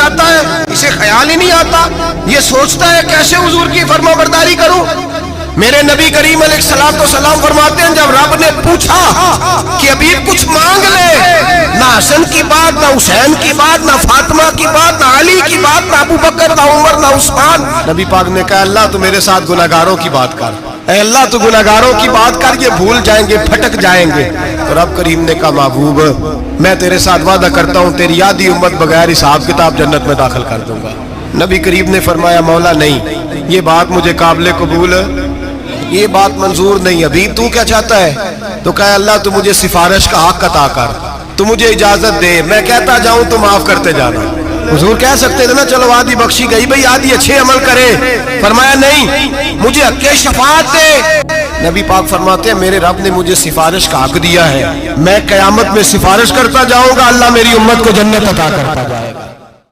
जाता है, इसे ख्याल ही नहीं आता, ये सोचता है कैसे हुजूर की फरमाबरदारी करूं। मेरे नबी करीम अलैहिस्सलाम फरमाते हैं, जब रब ने पूछा कि अभी कुछ मांग ले, ना हसन की बात, ना हुसैन की बात, ना फातिमा की बात, ना अली की बात, ना अबू बकर, ना उमर, ना उस्मान, नबी पाक ने कहा अल्लाह तू मेरे साथ गुनाहगारों की बात कर, अल्लाह तू गुनाहगारों की बात कर, ये भूल जाएंगे, भटक जाएंगे। तो रब करीम ने कहा महबूब मैं तेरे साथ वादा करता हूँ, तेरी आधी उम्मत बगैर हिसाब किताब जन्नत में दाखिल कर दूंगा। नबी करीम ने फरमाया मौला नहीं, ये बात मुझे काबिल कबूल, ये बात मंजूर नहीं, अभी तू क्या चाहता है? तो कहा अल्लाह तू मुझे सिफारिश का हक अता कर, तू मुझे इजाजत दे, मैं कहता जाऊं तो माफ करते जाना। हुजूर कह सकते थे ना चलो आधी बख्शी गई भाई, आधी अच्छे अमल करे। फरमाया नहीं, मुझे हक़ शफाअत दे। नबी पाक फरमाते हैं मेरे रब ने मुझे सिफारिश का हक दिया है, मैं कयामत में सिफारिश करता जाऊंगा, अल्लाह मेरी उम्मत को जन्नत अता करता जाएगा।